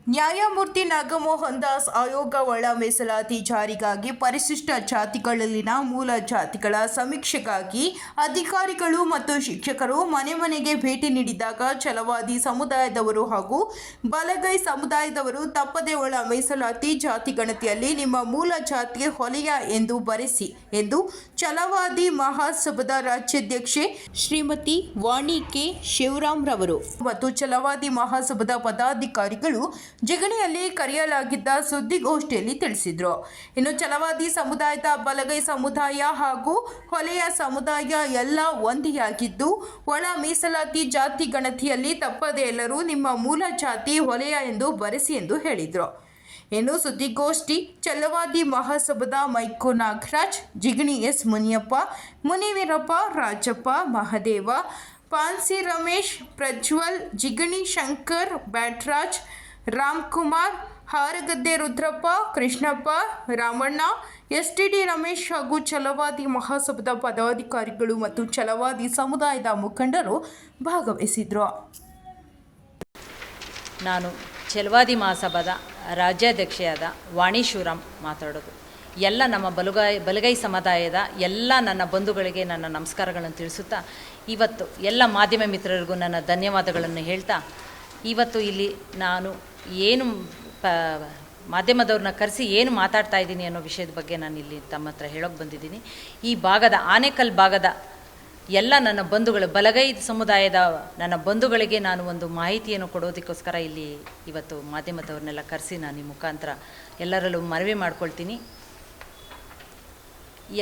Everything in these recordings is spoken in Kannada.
ನ್ಯಾಯಮೂರ್ತಿ ನಾಗಮೋಹನ್ ದಾಸ್ ಆಯೋಗ ಒಳ ಮೀಸಲಾತಿ ಜಾರಿಗಾಗಿ ಪರಿಶಿಷ್ಟ ಜಾತಿಗಳಲ್ಲಿನ ಮೂಲ ಜಾತಿಗಳ ಸಮೀಕ್ಷೆಗಾಗಿ ಅಧಿಕಾರಿಗಳು ಮತ್ತು ಶಿಕ್ಷಕರು ಮನೆ ಮನೆಗೆ ಭೇಟಿ ನೀಡಿದಾಗ ಛಲವಾದಿ ಸಮುದಾಯದವರು ಹಾಗೂ ಬಲಗೈ ಸಮುದಾಯದವರು ತಪ್ಪದೆ ಒಳ ಮೀಸಲಾತಿ ಜಾತಿ ಗಣತಿಯಲ್ಲಿ ನಿಮ್ಮ ಮೂಲ ಜಾತಿ ಹೊಲೆಯ ಎಂದು ಬರೆಸಿ ಎಂದು ಛಲವಾದಿ ಮಹಾಸಭಾದ ರಾಜ್ಯಾಧ್ಯಕ್ಷೆ ಶ್ರೀಮತಿ ವಾಣಿ ಕೆ ಶಿವರಾಮ್ ರವರು ಮತ್ತು ಛಲವಾದಿ ಮಹಾಸಭಾದ ಪದಾಧಿಕಾರಿಗಳು ಜಿಗಣಿಯಲ್ಲಿ ಕರೆಯಲಾಗಿದ್ದ ಸುದ್ದಿಗೋಷ್ಠಿಯಲ್ಲಿ ತಿಳಿಸಿದರು. ಇನ್ನು ಛಲವಾದಿ ಸಮುದಾಯದ ಬಲಗೈ ಸಮುದಾಯ ಹಾಗೂ ಹೊಲೆಯ ಸಮುದಾಯ ಎಲ್ಲ ಒಂದೆಯಾಗಿದ್ದು ಒಳ ಮೀಸಲಾತಿ ಜಾತಿ ಗಣತಿಯಲ್ಲಿ ತಪ್ಪದೆ ಎಲ್ಲರೂ ನಿಮ್ಮ ಮೂಲ ಜಾತಿ ಹೊಲೆಯ ಎಂದು ಬರೆಸಿ ಎಂದು ಹೇಳಿದರು. ಇನ್ನು ಸುದ್ದಿಗೋಷ್ಠಿ ಛಲವಾದಿ ಮಹಾಸಭಾದ ಮೈಕೋ ನಾಗರಾಜ್, ಜಿಗಣಿ ಎಸ್ ಮುನಿಯಪ್ಪ, ಮುನಿವೀರಪ್ಪ, ರಾಜಪ್ಪ, ಮಹದೇವ, ಪಾನ್ಸಿ ರಮೇಶ್, ಪ್ರಜ್ವಲ್, ಜಿಗಣಿ ಶಂಕರ್, ಬ್ಯಾಟ್ರಾಜ್, ರಾಮ್ಕುಮಾರ್, ಹಾರಗದ್ದೆ ರುದ್ರಪ್ಪ, ಕೃಷ್ಣಪ್ಪ, ರಾಮಣ್ಣ, ಎಸ್ಟಿಡಿ ರಮೇಶ್ ಹಾಗೂ ಛಲವಾದಿ ಮಹಾಸಭಾದ ಪದಾಧಿಕಾರಿಗಳು ಮತ್ತು ಛಲವಾದಿ ಸಮುದಾಯದ ಮುಖಂಡರು ಭಾಗವಹಿಸಿದರು. ನಾನು ಛಲವಾದಿ ಮಹಾಸಭಾದ ರಾಜ್ಯಾಧ್ಯಕ್ಷೆಯಾದ ವಾಣಿ ಶಿವರಾಮ್ ಮಾತಾಡೋದು. ಎಲ್ಲ ನಮ್ಮ ಬಲಗೈ ಸಮುದಾಯದ ಎಲ್ಲ ನನ್ನ ಬಂಧುಗಳಿಗೆ ನನ್ನ ನಮಸ್ಕಾರಗಳನ್ನು ತಿಳಿಸುತ್ತಾ, ಇವತ್ತು ಎಲ್ಲ ಮಾಧ್ಯಮ ಮಿತ್ರರಿಗೂ ನನ್ನ ಧನ್ಯವಾದಗಳನ್ನು ಹೇಳ್ತಾ, ಇವತ್ತು ಇಲ್ಲಿ ನಾನು ಏನು ಮಾಧ್ಯಮದವ್ರನ್ನ ಕರೆಸಿ ಏನು ಮಾತಾಡ್ತಾ ಇದ್ದೀನಿ ಅನ್ನೋ ವಿಷಯದ ಬಗ್ಗೆ ನಾನು ಇಲ್ಲಿ ತಮ್ಮ ಹತ್ರ ಹೇಳೋಕ್ಕೆ ಬಂದಿದ್ದೀನಿ. ಈ ಭಾಗದ ಆನೇಕಲ್ ಭಾಗದ ಎಲ್ಲ ನನ್ನ ಬಂಧುಗಳು, ಬಲಗೈ ಸಮುದಾಯದ ನನ್ನ ಬಂಧುಗಳಿಗೆ ನಾನು ಒಂದು ಮಾಹಿತಿಯನ್ನು ಕೊಡೋದಕ್ಕೋಸ್ಕರ ಇಲ್ಲಿ ಇವತ್ತು ಮಾಧ್ಯಮದವ್ರನ್ನೆಲ್ಲ ಕರೆಸಿ ನಾನು ಈ ಮುಖಾಂತರ ಎಲ್ಲರಲ್ಲೂ ಮನವಿ ಮಾಡ್ಕೊಳ್ತೀನಿ.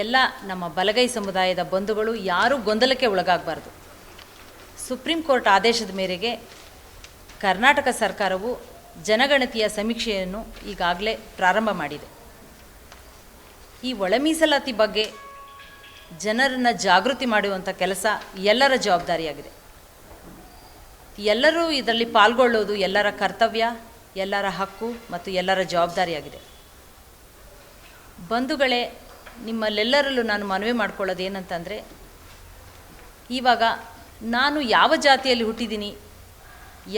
ಎಲ್ಲ ನಮ್ಮ ಬಲಗೈ ಸಮುದಾಯದ ಬಂಧುಗಳು ಯಾರೂ ಗೊಂದಲಕ್ಕೆ ಒಳಗಾಗಬಾರ್ದು. ಸುಪ್ರೀಂ ಕೋರ್ಟ್ ಆದೇಶದ ಮೇರೆಗೆ ಕರ್ನಾಟಕ ಸರ್ಕಾರವು ಜನಗಣತಿಯ ಸಮೀಕ್ಷೆಯನ್ನು ಈಗಾಗಲೇ ಪ್ರಾರಂಭ ಮಾಡಿದೆ. ಈ ಒಳ ಮೀಸಲಾತಿ ಬಗ್ಗೆ ಜನರನ್ನು ಜಾಗೃತಿ ಮಾಡುವಂಥ ಕೆಲಸ ಎಲ್ಲರ ಜವಾಬ್ದಾರಿಯಾಗಿದೆ. ಎಲ್ಲರೂ ಇದರಲ್ಲಿ ಪಾಲ್ಗೊಳ್ಳೋದು ಎಲ್ಲರ ಕರ್ತವ್ಯ, ಎಲ್ಲರ ಹಕ್ಕು ಮತ್ತು ಎಲ್ಲರ ಜವಾಬ್ದಾರಿಯಾಗಿದೆ. ಬಂಧುಗಳೇ, ನಿಮ್ಮಲ್ಲೆಲ್ಲರಲ್ಲೂ ನಾನು ಮನವಿ ಮಾಡ್ಕೊಳ್ಳೋದು ಏನಂತಂದರೆ, ಇವಾಗ ನಾನು ಯಾವ ಜಾತಿಯಲ್ಲಿ ಹುಟ್ಟಿದ್ದೀನಿ,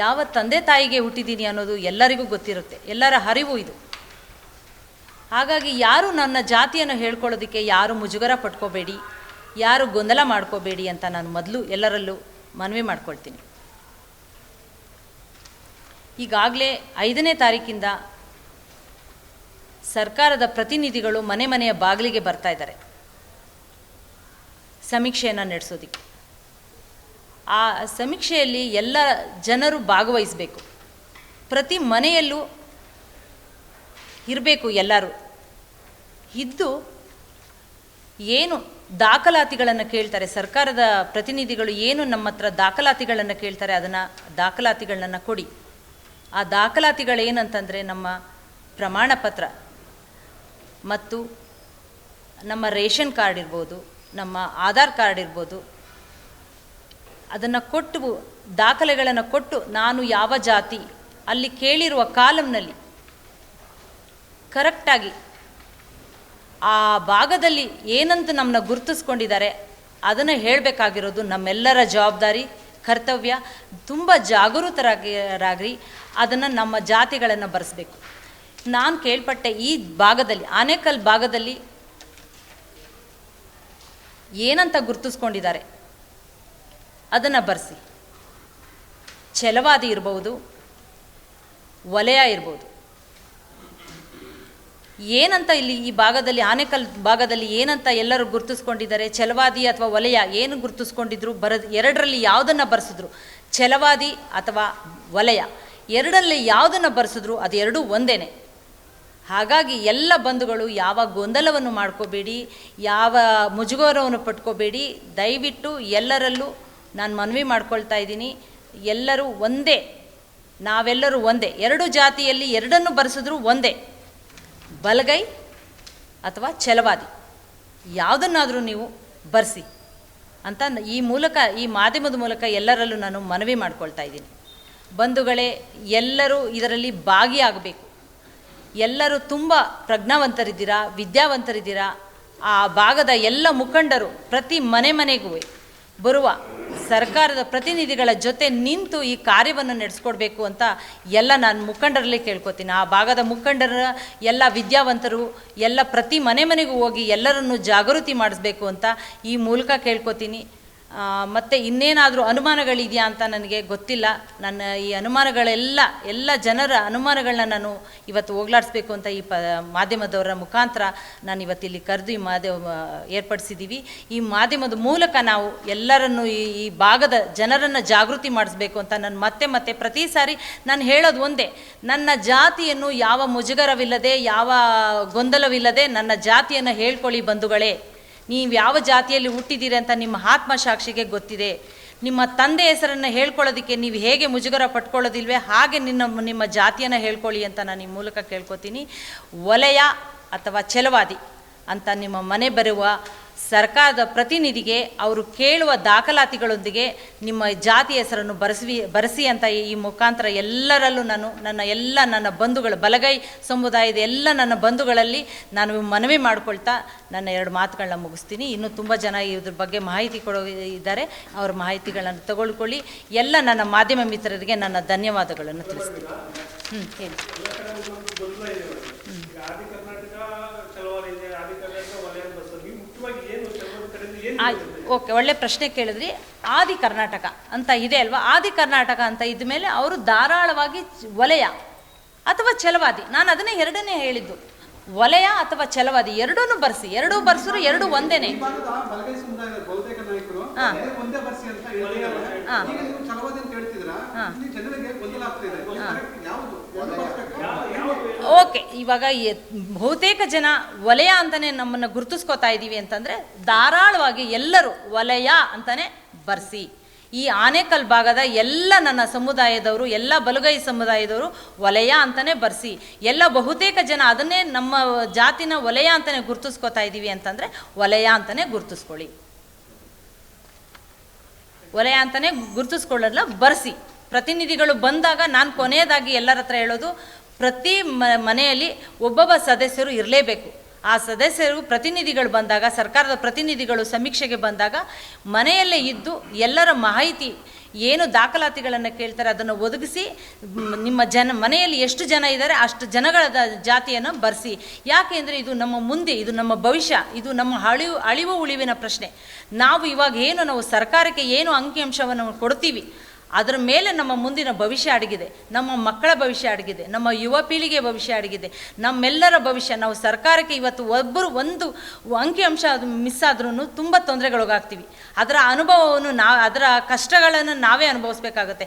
ಯಾವ ತಂದೆ ತಾಯಿಗೆ ಹುಟ್ಟಿದ್ದೀನಿ ಅನ್ನೋದು ಎಲ್ಲರಿಗೂ ಗೊತ್ತಿರುತ್ತೆ, ಎಲ್ಲರ ಅರಿವು ಇದು. ಹಾಗಾಗಿ ಯಾರು ನನ್ನ ಜಾತಿಯನ್ನು ಹೇಳ್ಕೊಳ್ಳೋದಕ್ಕೆ ಯಾರು ಮುಜುಗರ ಪಟ್ಕೋಬೇಡಿ, ಯಾರು ಗೊಂದಲ ಮಾಡ್ಕೋಬೇಡಿ ಅಂತ ನಾನು ಮೊದಲು ಎಲ್ಲರಲ್ಲೂ ಮನವಿ ಮಾಡ್ಕೊಳ್ತೀನಿ. ಈಗಾಗಲೇ 5ನೇ ತಾರೀಕಿಂದ ಸರ್ಕಾರದ ಪ್ರತಿನಿಧಿಗಳು ಮನೆ ಮನೆಯ ಬಾಗಿಲಿಗೆ ಬರ್ತಾ ಇದ್ದಾರೆ ಸಮೀಕ್ಷೆಯನ್ನು ನಡೆಸೋದಕ್ಕೆ. ಆ ಸಮೀಕ್ಷೆಯಲ್ಲಿ ಎಲ್ಲ ಜನರು ಭಾಗವಹಿಸಬೇಕು, ಪ್ರತಿ ಮನೆಯಲ್ಲೂ ಇರಬೇಕು. ಎಲ್ಲರೂ ಇದ್ದು ಏನು ದಾಖಲಾತಿಗಳನ್ನು ಕೇಳ್ತಾರೆ, ಸರ್ಕಾರದ ಪ್ರತಿನಿಧಿಗಳು ಏನು ನಮ್ಮ ಹತ್ರ ದಾಖಲಾತಿಗಳನ್ನು ಕೇಳ್ತಾರೆ, ಅದನ್ನು ದಾಖಲಾತಿಗಳನ್ನು ಕೊಡಿ. ಆ ದಾಖಲಾತಿಗಳೇನಂತಂದರೆ ನಮ್ಮ ಪ್ರಮಾಣ ಪತ್ರ ಮತ್ತು ನಮ್ಮ ರೇಷನ್ ಕಾರ್ಡ್ ಇರ್ಬೋದು, ನಮ್ಮ ಆಧಾರ್ ಕಾರ್ಡ್ ಇರ್ಬೋದು, ಅದನ್ನು ಕೊಟ್ಟು ದಾಖಲೆಗಳನ್ನು ಕೊಟ್ಟು ನಾನು ಯಾವ ಜಾತಿ ಅಲ್ಲಿ ಕೇಳಿರುವ ಕಾಲಮ್ನಲ್ಲಿ ಕರೆಕ್ಟಾಗಿ ಆ ಭಾಗದಲ್ಲಿ ಏನಂತ ನಮ್ಮನ್ನ ಗುರುತಿಸ್ಕೊಂಡಿದ್ದಾರೆ ಅದನ್ನು ಹೇಳಬೇಕಾಗಿರೋದು ನಮ್ಮೆಲ್ಲರ ಜವಾಬ್ದಾರಿ, ಕರ್ತವ್ಯ. ತುಂಬ ಜಾಗೃತರಾಗಿ ಅದನ್ನು ನಮ್ಮ ಜಾತಿಗಳನ್ನು ಬರೆಸಬೇಕು. ನಾನು ಕೇಳ್ಪಟ್ಟೆ ಈ ಭಾಗದಲ್ಲಿ, ಆನೇಕಲ್ ಭಾಗದಲ್ಲಿ ಏನಂತ ಗುರುತಿಸ್ಕೊಂಡಿದ್ದಾರೆ ಅದನ್ನು ಬರೆಸಿ. ಛಲವಾದಿ ಇರ್ಬೋದು, ವಲಯ ಇರ್ಬೋದು, ಏನಂತ ಇಲ್ಲಿ ಈ ಭಾಗದಲ್ಲಿ ಆನೇಕಲ್ ಭಾಗದಲ್ಲಿ ಏನಂತ ಎಲ್ಲರೂ ಗುರುತಿಸ್ಕೊಂಡಿದ್ದಾರೆ, ಛಲವಾದಿ ಅಥವಾ ವಲಯ ಏನು ಗುರುತಿಸ್ಕೊಂಡಿದ್ರು, ಎರಡರಲ್ಲಿ ಯಾವುದನ್ನು ಬರೆಸಿದ್ರು, ಛಲವಾದಿ ಅಥವಾ ವಲಯ ಎರಡರಲ್ಲಿ ಯಾವುದನ್ನು ಬರೆಸಿದ್ರು ಅದು ಎರಡೂ ಒಂದೇ. ಹಾಗಾಗಿ ಎಲ್ಲ ಬಂಧುಗಳು ಯಾವ ಗೊಂದಲವನ್ನು ಮಾಡ್ಕೋಬೇಡಿ, ಯಾವ ಮುಜುಗರವನ್ನು ಪಟ್ಕೋಬೇಡಿ. ದಯವಿಟ್ಟು ಎಲ್ಲರಲ್ಲೂ ನಾನು ಮನವಿ ಮಾಡ್ಕೊಳ್ತಾ ಇದ್ದೀನಿ, ಎಲ್ಲರೂ ಒಂದೇ, ನಾವೆಲ್ಲರೂ ಒಂದೇ. ಎರಡು ಜಾತಿಯಲ್ಲಿ ಎರಡನ್ನು ಬರೆಸಿದ್ರು ಒಂದೇ, ಬಲಗೈ ಅಥವಾ ಛಲವಾದಿ ಯಾವುದನ್ನಾದರೂ ನೀವು ಬರೆಸಿ ಅಂತ ಈ ಮೂಲಕ, ಈ ಮಾಧ್ಯಮದ ಮೂಲಕ ಎಲ್ಲರಲ್ಲೂ ನಾನು ಮನವಿ ಮಾಡ್ಕೊಳ್ತಾ ಇದ್ದೀನಿ. ಬಂಧುಗಳೇ, ಎಲ್ಲರೂ ಇದರಲ್ಲಿ ಭಾಗಿಯಾಗಬೇಕು. ಎಲ್ಲರೂ ತುಂಬ ಪ್ರಜ್ಞಾವಂತರಿದ್ದೀರಾ, ವಿದ್ಯಾವಂತರಿದ್ದೀರಾ. ಆ ಭಾಗದ ಎಲ್ಲ ಮುಖಂಡರು ಪ್ರತಿ ಮನೆಗೂ ಬರುವ ಸರ್ಕಾರದ ಪ್ರತಿನಿಧಿಗಳ ಜೊತೆ ನಿಂತು ಈ ಕಾರ್ಯವನ್ನು ನಡೆಸ್ಕೊಡ್ಬೇಕು ಅಂತ ಎಲ್ಲ ನಾನು ಮುಖಂಡರಲ್ಲಿ ಕೇಳ್ಕೊತೀನಿ. ಆ ಭಾಗದ ಮುಖಂಡರ ಎಲ್ಲ ವಿದ್ಯಾವಂತರು ಎಲ್ಲ ಪ್ರತಿ ಮನೆಗೂ ಹೋಗಿ ಎಲ್ಲರನ್ನು ಜಾಗೃತಿ ಮಾಡಿಸ್ಬೇಕು ಅಂತ ಈ ಮೂಲಕ ಕೇಳ್ಕೊತೀನಿ. ಮತ್ತು ಇನ್ನೇನಾದರೂ ಅನುಮಾನಗಳಿದೆಯಾ ಅಂತ ನನಗೆ ಗೊತ್ತಿಲ್ಲ. ನನ್ನ ಈ ಎಲ್ಲ ಜನರ ಅನುಮಾನಗಳನ್ನ ನಾನು ಇವತ್ತು ಹೋಗ್ಲಾಡಿಸ್ಬೇಕು ಅಂತ ಈ ಮಾಧ್ಯಮದವರ ಮುಖಾಂತರ ನಾನು ಇವತ್ತು ಇಲ್ಲಿ ಕರೆದು ಈ ಮಾಧ್ಯಮ ಏರ್ಪಡಿಸಿದ್ದೀವಿ. ಈ ಮಾಧ್ಯಮದ ಮೂಲಕ ನಾವು ಎಲ್ಲರನ್ನು ಈ ಭಾಗದ ಜನರನ್ನು ಜಾಗೃತಿ ಮಾಡಿಸ್ಬೇಕು ಅಂತ ನಾನು ಮತ್ತೆ ಪ್ರತಿ ಸಾರಿ ನಾನು ಹೇಳೋದು ಒಂದೇ, ನನ್ನ ಜಾತಿಯನ್ನು ಯಾವ ಮುಜುಗರವಿಲ್ಲದೆ ಯಾವ ಗೊಂದಲವಿಲ್ಲದೆ ನನ್ನ ಜಾತಿಯನ್ನು ಹೇಳ್ಕೊಳ್ಳಿ ಬಂಧುಗಳೇ. ನೀವು ಯಾವ ಜಾತಿಯಲ್ಲಿ ಹುಟ್ಟಿದ್ದೀರಿ ಅಂತ ನಿಮ್ಮ ಆತ್ಮಸಾಕ್ಷಿಗೆ ಗೊತ್ತಿದೆ. ನಿಮ್ಮ ತಂದೆ ಹೆಸರನ್ನು ಹೇಳ್ಕೊಳ್ಳೋದಕ್ಕೆ ನೀವು ಹೇಗೆ ಮುಜುಗರ ಪಟ್ಕೊಳ್ಳೋದಿಲ್ವೇ ಹಾಗೆ ನಿಮ್ಮ ಜಾತಿಯನ್ನು ಹೇಳ್ಕೊಳ್ಳಿ ಅಂತ ನಾನು ಈ ಮೂಲಕ ಕೇಳ್ಕೊತೀನಿ. ವಲಯ ಅಥವಾ ಛಲವಾದಿ ಅಂತ ನಿಮ್ಮ ಮನೆ ಬರುವ ಸರ್ಕಾರದ ಪ್ರತಿನಿಧಿಗೆ ಅವರು ಕೇಳುವ ದಾಖಲಾತಿಗಳೊಂದಿಗೆ ನಿಮ್ಮ ಜಾತಿ ಹೆಸರನ್ನು ಬರೆಸಿ ಅಂತ ಈ ಮುಖಾಂತರ ಎಲ್ಲರಲ್ಲೂ ನಾನು ನನ್ನ ಬಂಧುಗಳು ಬಲಗೈ ಸಮುದಾಯದ ಎಲ್ಲ ನನ್ನ ಬಂಧುಗಳಲ್ಲಿ ನಾನು ಮನವಿ ಮಾಡ್ಕೊಳ್ತಾ ನನ್ನ 2 ಮಾತುಗಳನ್ನ ಮುಗಿಸ್ತೀನಿ. ಇನ್ನೂ ತುಂಬ ಜನ ಇದ್ರ ಬಗ್ಗೆ ಮಾಹಿತಿ ಇದ್ದಾರೆ, ಅವರ ಮಾಹಿತಿಗಳನ್ನು ತಗೊಳ್ಕೊಳ್ಳಿ. ಎಲ್ಲ ನನ್ನ ಮಾಧ್ಯಮ ಮಿತ್ರರಿಗೆ ನನ್ನ ಧನ್ಯವಾದಗಳನ್ನು ತಿಳಿಸ್ತೀನಿ. ಹೇಳಿ. ಓಕೆ, ಒಳ್ಳೆ ಪ್ರಶ್ನೆ ಕೇಳಿದ್ರಿ. ಆದಿ ಕರ್ನಾಟಕ ಅಂತ ಇದೆ ಅಲ್ವಾ? ಆದಿ ಕರ್ನಾಟಕ ಅಂತ ಇದ್ಮೇಲೆ ಅವರು ಧಾರಾಳವಾಗಿ ವಲಯ ಅಥವಾ ಛಲವಾದಿ, ನಾನು ಅದನ್ನೇ ಎರಡನೇ ಹೇಳಿದ್ದು, ವಲಯ ಅಥವಾ ಛಲವಾದಿ ಎರಡೂ ಬರ್ಸಿದ್ರು ಎರಡು ಒಂದೇನೆ. ಓಕೆ, ಇವಾಗ ಬಹುತೇಕ ಜನ ವಲಯ ಅಂತಾನೆ ನಮ್ಮನ್ನು ಗುರುತಿಸ್ಕೋತಾ ಇದ್ದೀವಿ ಅಂತಂದರೆ ಧಾರಾಳವಾಗಿ ಎಲ್ಲರೂ ವಲಯ ಅಂತಾನೆ ಬರ್ಸಿ. ಈ ಆನೇಕಲ್ ಭಾಗದ ಎಲ್ಲ ನನ್ನ ಸಮುದಾಯದವರು, ಎಲ್ಲ ಬಲಗೈ ಸಮುದಾಯದವರು ವಲಯ ಅಂತಲೇ ಬರ್ಸಿ. ಎಲ್ಲ ಬಹುತೇಕ ಜನ ಅದನ್ನೇ ನಮ್ಮ ಜಾತಿನ ವಲಯ ಅಂತಲೇ ಗುರುತಿಸ್ಕೋತಾ ಇದ್ದೀವಿ ಅಂತಂದರೆ ವಲಯ ಅಂತಲೇ ಗುರುತಿಸ್ಕೊಳ್ಳಿ. ವಲಯ ಅಂತಲೇ ಗುರುತಿಸ್ಕೊಳ್ಳಲ್ಲ, ಬರ್ಸಿ. ಪ್ರತಿನಿಧಿಗಳು ಬಂದಾಗ ನಾನು ಕೊನೆಯದಾಗಿ ಎಲ್ಲರ ಹತ್ರ ಹೇಳೋದು, ಪ್ರತಿ ಮನೆಯಲ್ಲಿ ಒಬ್ಬೊಬ್ಬ ಸದಸ್ಯರು ಇರಲೇಬೇಕು. ಆ ಸದಸ್ಯರು ಪ್ರತಿನಿಧಿಗಳು ಬಂದಾಗ, ಸರ್ಕಾರದ ಪ್ರತಿನಿಧಿಗಳು ಸಮೀಕ್ಷೆಗೆ ಬಂದಾಗ ಮನೆಯಲ್ಲೇ ಇದ್ದು ಎಲ್ಲರ ಮಾಹಿತಿ ಏನು ದಾಖಲಾತಿಗಳನ್ನು ಕೇಳ್ತಾರೆ ಅದನ್ನು ಒದಗಿಸಿ ನಿಮ್ಮ ಮನೆಯಲ್ಲಿ ಎಷ್ಟು ಜನ ಇದ್ದಾರೆ ಅಷ್ಟು ಜನಗಳ ಜಾತಿಯನ್ನು ಬರೆಸಿ. ಯಾಕೆಂದರೆ ಇದು ನಮ್ಮ ಮುಂದೆ, ಇದು ನಮ್ಮ ಭವಿಷ್ಯ, ಇದು ನಮ್ಮ ಅಳಿವು ಉಳಿವಿನ ಪ್ರಶ್ನೆ. ನಾವು ಇವಾಗ ನಾವು ಸರ್ಕಾರಕ್ಕೆ ಏನು ಅಂಕಿಅಂಶವನ್ನು ಕೊಡ್ತೀವಿ ಅದರ ಮೇಲೆ ನಮ್ಮ ಮುಂದಿನ ಭವಿಷ್ಯ ಅಡಗಿದೆ, ನಮ್ಮ ಮಕ್ಕಳ ಭವಿಷ್ಯ ಅಡಗಿದೆ, ನಮ್ಮ ಯುವ ಪೀಳಿಗೆ ಭವಿಷ್ಯ ಅಡಗಿದೆ, ನಮ್ಮೆಲ್ಲರ ಭವಿಷ್ಯ. ನಾವು ಸರ್ಕಾರಕ್ಕೆ ಇವತ್ತು ಒಂದು ಅಂಕಿಅಂಶ ಅದು ಮಿಸ್ ಆದ್ರೂ ತುಂಬ ತೊಂದರೆಗೊಳಗಾಗ್ತೀವಿ. ಅದರ ಅನುಭವವನ್ನು ಅದರ ಕಷ್ಟಗಳನ್ನು ನಾವೇ ಅನುಭವಿಸ್ಬೇಕಾಗತ್ತೆ.